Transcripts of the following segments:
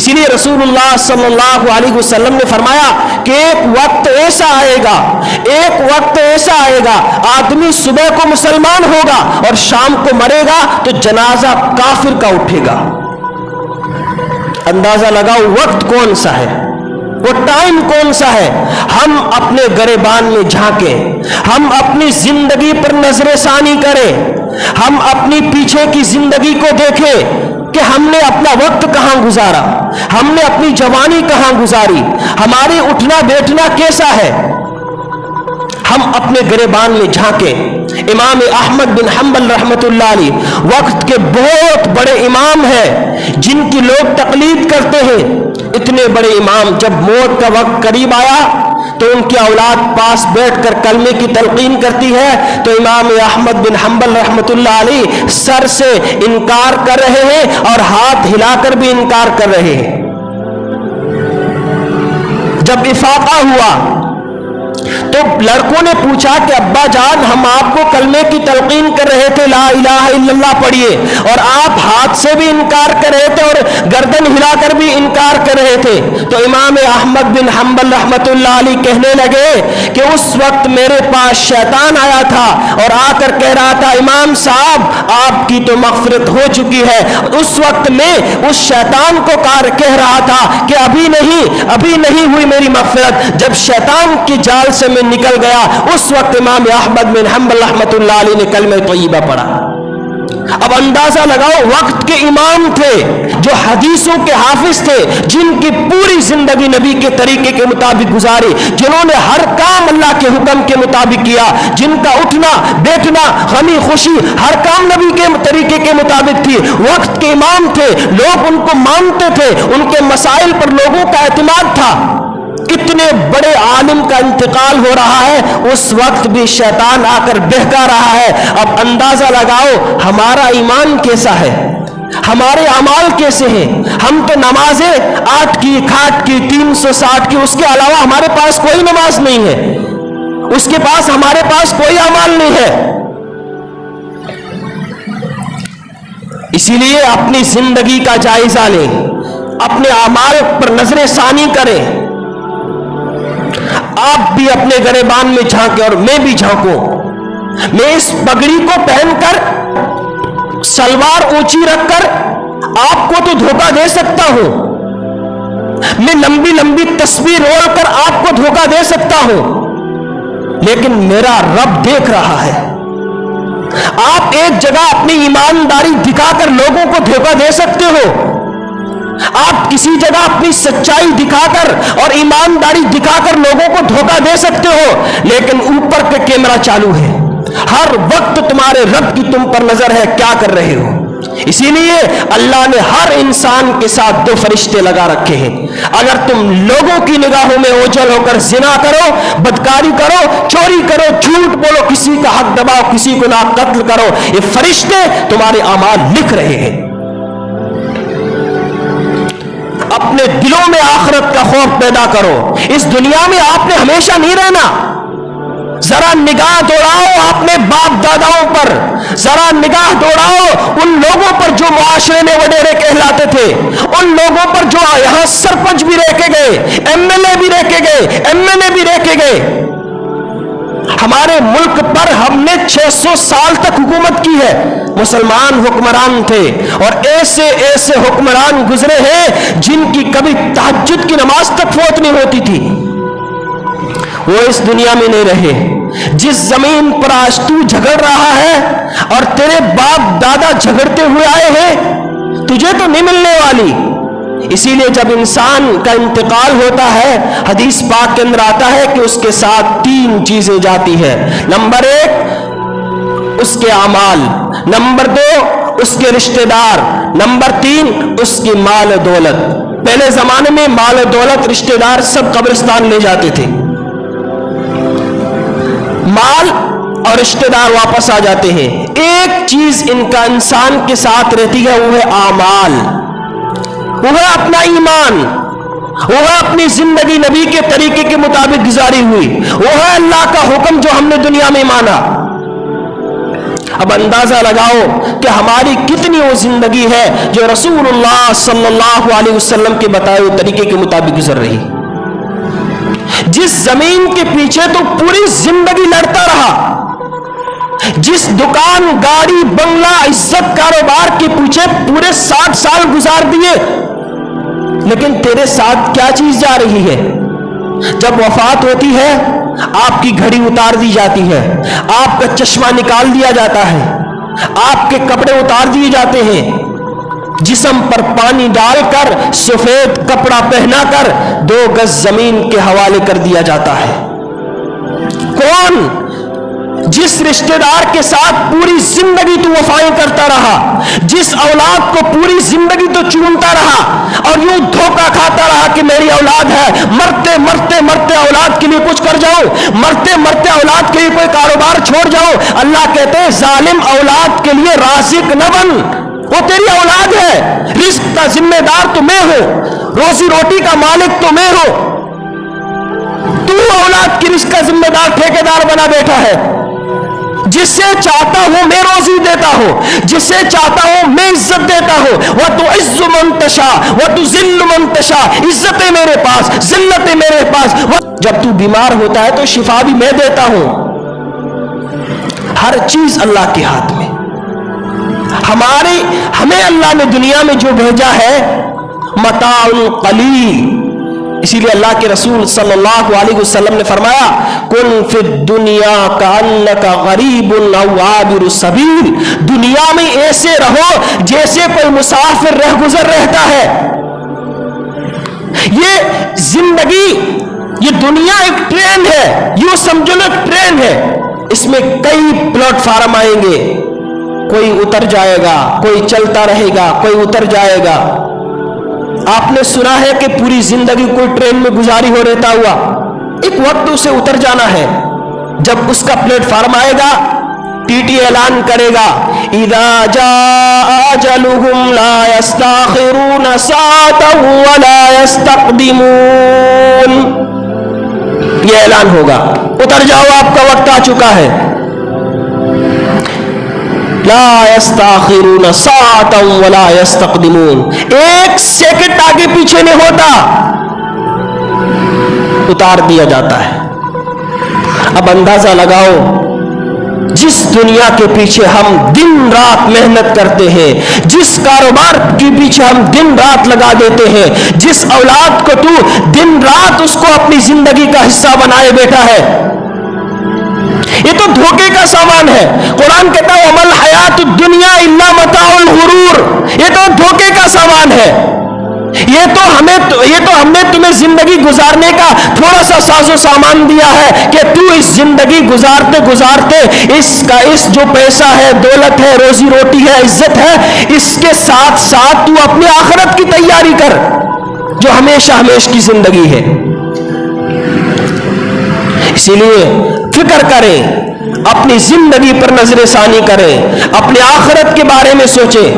اسی لیے رسولullah صلی اللہ علیہ وسلم نے فرمایا کہ ایک وقت ایسا آئے گا آدمی صبح کو مسلمان ہوگا اور شام کو مرے گا تو جنازہ کافر کا اٹھے گا. اندازہ لگاؤ وقت کون سا ہے, وہ ٹائم کون سا ہے. ہم اپنے گریبان میں جھانکیں, ہم اپنی زندگی پر نظر ثانی کریں, ہم اپنی پیچھے کی زندگی کو دیکھیں کہ ہم نے اپنا وقت کہاں گزارا, ہم نے اپنی جوانی کہاں گزاری, ہماری اٹھنا بیٹھنا کیسا ہے. ہم اپنے گریبان میں جھانکیں. امام احمد بن حنبل رحمۃ اللہ علیہ وقت کے بہت بڑے امام ہیں جن کی لوگ تقلید کرتے ہیں. اتنے بڑے امام جب موت کا وقت قریب آیا تو ان کی اولاد پاس بیٹھ کر کلمے کی تلقین کرتی ہے تو امام احمد بن حنبل رحمۃ اللہ علیہ سر سے انکار کر رہے ہیں اور ہاتھ ہلا کر بھی انکار کر رہے ہیں. جب افاقہ ہوا تو لڑکوں نے پوچھا کہ ابا جان ہم آپ کو کلمے کی تلقین کر رہے تھے, لا الہ الا اللہ پڑھیے, اور آپ ہاتھ سے بھی انکار کر رہے تھے اور گردن ہلا کر بھی انکار کر رہے تھے. تو امام احمد بن حنبل رحمۃ اللہ علیہ کہنے لگے کہ اس وقت میرے پاس شیطان آیا تھا اور آ کر کہہ رہا تھا امام صاحب آپ کی تو مغفرت ہو چکی ہے. اس وقت میں اس شیطان کو کہہ رہا تھا کہ ابھی نہیں ہوئی میری مغفرت. جب شیطان کی جال سے میں نکل گیا اس وقت امام احمد بن حنبل رحمۃ اللہ علیہ نے کلمہ طیبہ پڑھا. اب اندازہ لگاؤ وقت کے امام تھے جو حدیثوں کے حافظ تھے, جن کی پوری زندگی نبی کے طریقے کے مطابق گزاری, جنہوں نے ہر کام اللہ کے حکم کے مطابق کیا, جن کا اٹھنا بیٹھنا غمی خوشی ہر کام نبی کے طریقے کے مطابق تھی. وقت کے امام تھے, لوگ ان کو مانتے تھے, ان کے مسائل پر لوگوں کا اعتماد تھا. اتنے بڑے عالم کا انتقال ہو رہا ہے, اس وقت بھی شیطان آ کر بہکا رہا ہے. اب اندازہ لگاؤ ہمارا ایمان کیسا ہے, ہمارے اعمال کیسے ہیں. ہم تو نمازیں 8 کی کھاٹ کی 360 کی, اس کے علاوہ ہمارے پاس کوئی نماز نہیں ہے, اس کے پاس ہمارے پاس کوئی اعمال نہیں ہے. اسی لیے اپنی زندگی کا جائزہ لیں, اپنے اعمال پر نظر ثانی کریں. آپ بھی اپنے گریبان میں جھانکیں اور میں بھی جھانکوں. میں اس پگڑی کو پہن کر سلوار اونچی رکھ کر آپ کو تو دھوکہ دے سکتا ہوں, میں لمبی لمبی تسبیح رول کر آپ کو دھوکہ دے سکتا ہوں, لیکن میرا رب دیکھ رہا ہے. آپ ایک جگہ اپنی ایمانداری دکھا کر لوگوں کو دھوکہ دے سکتے ہو, آپ کسی جگہ اپنی سچائی دکھا کر اور ایمانداری دکھا کر لوگوں کو دھوکہ دے سکتے ہو, لیکن اوپر پہ کیمرہ چالو ہے, ہر وقت تمہارے رب کی تم پر نظر ہے کیا کر رہے ہو. اسی لیے اللہ نے ہر انسان کے ساتھ 2 فرشتے لگا رکھے ہیں. اگر تم لوگوں کی نگاہوں میں اوجھل ہو کر زنا کرو, بدکاری کرو, چوری کرو, جھوٹ بولو, کسی کا حق دباؤ, کسی کو نہ قتل کرو, یہ فرشتے تمہارے اعمال لکھ رہے ہیں. اپنے دلوں میں آخرت کا خوف پیدا کرو. اس دنیا میں آپ نے ہمیشہ نہیں رہنا. ذرا نگاہ دوڑاؤ اپنے باپ داداؤں پر, ذرا نگاہ دوڑاؤ ان لوگوں پر جو معاشرے میں وڈیرے کہلاتے تھے, ان لوگوں پر جو یہاں سرپنچ بھی رہ کے گئے, ایم ایل اے بھی رہ کے گئے, ایم این اے بھی رہ کے گئے. ہمارے ملک پر ہم نے 600 سال تک حکومت کی ہے, مسلمان حکمران تھے, اور ایسے ایسے حکمران گزرے ہیں جن کی کبھی تہجد کی نماز تک فوت نہیں ہوتی تھی. وہ اس دنیا میں نہیں رہے. جس زمین پر آج تو جھگڑ رہا ہے اور تیرے باپ دادا جھگڑتے ہوئے آئے ہیں, تجھے تو نہیں ملنے والی. اسی لیے جب انسان کا انتقال ہوتا ہے, حدیث پاک کے اندر آتا ہے کہ اس کے ساتھ 3 چیزیں جاتی ہیں. نمبر 1 اس کے اعمال, نمبر 2 اس کے رشتہ دار, نمبر 3 اس کی مال و دولت. پہلے زمانے میں مال و دولت رشتہ دار سب قبرستان لے جاتے تھے, مال اور رشتہ دار واپس آ جاتے ہیں. ایک چیز ان کا انسان کے ساتھ رہتی ہے, وہ ہے اعمال, وہ ہے اپنا ایمان, وہ ہے اپنی زندگی نبی کے طریقے کے مطابق گزاری ہوئی, وہ ہے اللہ کا حکم جو ہم نے دنیا میں مانا. اب اندازہ لگاؤ کہ ہماری کتنی وہ زندگی ہے جو رسول اللہ صلی اللہ علیہ وسلم کے بتائے ہوئے طریقے کے مطابق گزر رہی. جس زمین کے پیچھے تو پوری زندگی لڑتا رہا، جس دکان، گاڑی، بنگلہ، عزت، کاروبار کے پیچھے پورے 60 سال گزار دیے، لیکن تیرے ساتھ کیا چیز جا رہی ہے؟ جب وفات ہوتی ہے آپ کی گھڑی اتار دی جاتی ہے، آپ کا چشمہ نکال دیا جاتا ہے، آپ کے کپڑے اتار دیے جاتے ہیں، جسم پر پانی ڈال کر سفید کپڑا پہنا کر 2 گز زمین کے حوالے کر دیا جاتا ہے. کون؟ جس رشتہ دار کے ساتھ پوری زندگی تو وفائیں کرتا رہا، جس اولاد کو پوری زندگی تو چونتا رہا اور یوں دھوکہ کھاتا رہا کہ میری اولاد ہے، مرتے مرتے مرتے اولاد کے لیے کچھ کر جاؤں، مرتے مرتے اولاد کے لیے کوئی کاروبار چھوڑ جاؤں. اللہ کہتے ہیں ظالم اولاد کے لیے رازق نہ بن، وہ تیری اولاد ہے، رزق کا ذمہ دار تو میں ہوں، روزی روٹی کا مالک تو میں ہوں، تو اولاد کی رزق کا ذمہ دار ٹھیکیدار بنا بیٹھا ہے. جسے چاہتا ہوں میں روزی دیتا ہوں، جسے چاہتا ہوں میں عزت دیتا ہوں. وَتُعِزُّ مَن تَشَاءُ وَتُذِلُّ مَن تَشَاءُ، عزتیں میرے پاس، ذلتیں میرے پاس. جب تو بیمار ہوتا ہے تو شفا بھی میں دیتا ہوں. ہر چیز اللہ کے ہاتھ میں. ہمیں اللہ نے دنیا میں جو بھیجا ہے متاع قلیل، اسی لیے اللہ کے رسول صلی اللہ علیہ وسلم نے فرمایا کن فی الدنیا کأنک غریب او عابر السبیل، دنیا میں ایسے رہو جیسے کوئی مسافر رہ گزر رہتا ہے. یہ زندگی، یہ دنیا ایک ٹرین ہے، یوں سمجھو نا ایک ٹرین ہے، اس میں کئی پلیٹ فارم آئیں گے، کوئی اتر جائے گا، کوئی چلتا رہے گا، کوئی اتر جائے گا. آپ نے سنا ہے کہ پوری زندگی کوئی ٹرین میں گزاری ہو رہتا ہوا، ایک وقت اسے اتر جانا ہے. جب اس کا پلیٹ فارم آئے گا ٹی ٹی اعلان کرے گا اذا جاء اجلهم لا يستاخرون ساعة ولا يستقدمون، یہ اعلان ہوگا اتر جاؤ آپ کا وقت آ چکا ہے. لا يستاخرون ساعة ولا يستقدمون، ایک سیکنڈ آگے پیچھے نہیں ہوتا، اتار دیا جاتا ہے. اب اندازہ لگاؤ جس دنیا کے پیچھے ہم دن رات محنت کرتے ہیں، جس کاروبار کے پیچھے ہم دن رات لگا دیتے ہیں، جس اولاد کو تو دن رات اس کو اپنی زندگی کا حصہ بنائے بیٹھا ہے، یہ تو دھوکے کا سامان ہے. قرآن کہتا ہے وَمَا الْحَيَاةُ الدُّنْيَا إِلَّا مَتَاعُ الْغُرُورِ، یہ تو دھوکے کا سامان ہے. یہ تو ہم نے تمہیں زندگی گزارنے کا تھوڑا سا ساز و سامان دیا ہے کہ تو اس زندگی گزارتے گزارتے اس جو پیسہ ہے، دولت ہے، روزی روٹی ہے، عزت ہے، اس کے ساتھ ساتھ تو اپنی آخرت کی تیاری کر جو ہمیشہ ہمیشہ کی زندگی ہے. اسی لیے فکر کریں، اپنی زندگی پر نظر ثانی کریں، اپنے آخرت کے بارے میں سوچیں.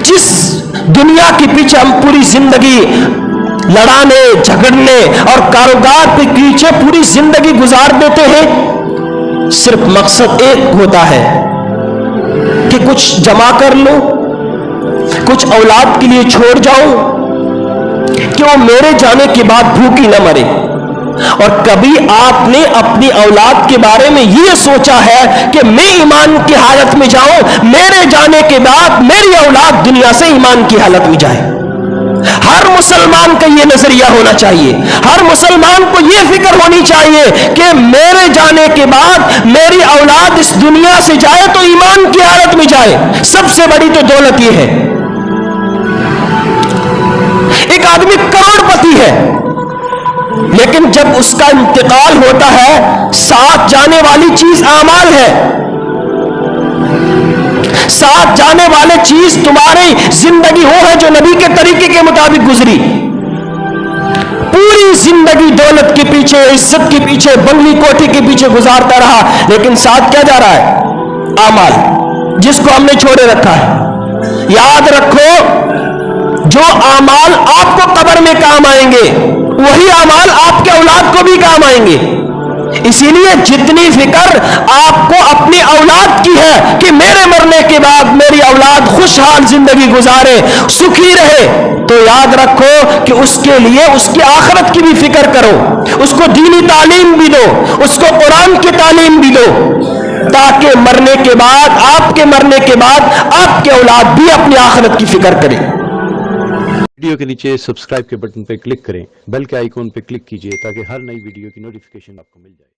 جس دنیا کے پیچھے ہم پوری زندگی لڑانے، جھگڑنے اور کاروبار کے پیچھے پوری زندگی گزار دیتے ہیں، صرف مقصد ایک ہوتا ہے کہ کچھ جمع کر لو، کچھ اولاد کے لیے چھوڑ جاؤ کہ وہ میرے جانے کے بعد بھوکی نہ مرے. اور کبھی آپ نے اپنی اولاد کے بارے میں یہ سوچا ہے کہ میں ایمان کی حالت میں جاؤں، میرے جانے کے بعد میری اولاد دنیا سے ایمان کی حالت میں جائے؟ ہر مسلمان کا یہ نظریہ ہونا چاہیے، ہر مسلمان کو یہ فکر ہونی چاہیے کہ میرے جانے کے بعد میری اولاد اس دنیا سے جائے تو ایمان کی حالت میں جائے. سب سے بڑی تو دولت یہ ہے. ایک آدمی کروڑ پتی ہے لیکن جب اس کا انتقال ہوتا ہے ساتھ جانے والی چیز اعمال ہے، ساتھ جانے والے چیز تمہاری زندگی وہ ہے جو نبی کے طریقے کے مطابق گزری. پوری زندگی دولت کے پیچھے، عزت کے پیچھے، بنگلی کوٹھی کے پیچھے گزارتا رہا، لیکن ساتھ کیا جا رہا ہے؟ اعمال، جس کو ہم نے چھوڑے رکھا ہے. یاد رکھو جو اعمال آپ کو قبر میں کام آئیں گے وہی اعمال آپ کے اولاد کو بھی کام آئیں گے. اسی لیے جتنی فکر آپ کو اپنی اولاد کی ہے کہ میرے مرنے کے بعد میری اولاد خوشحال زندگی گزارے، سکھی رہے، تو یاد رکھو کہ اس کے لیے اس کی آخرت کی بھی فکر کرو، اس کو دینی تعلیم بھی دو، اس کو قرآن کی تعلیم بھی دو، تاکہ مرنے کے بعد، آپ کے مرنے کے بعد آپ کے اولاد بھی اپنی آخرت کی فکر کرے۔ ویڈیو کے نیچے سبسکرائب کے بٹن پہ کلک کریں، بیل کے آئیکن پہ کلک کیجئے تاکہ ہر نئی ویڈیو کی نوٹیفیکیشن آپ کو مل جائے۔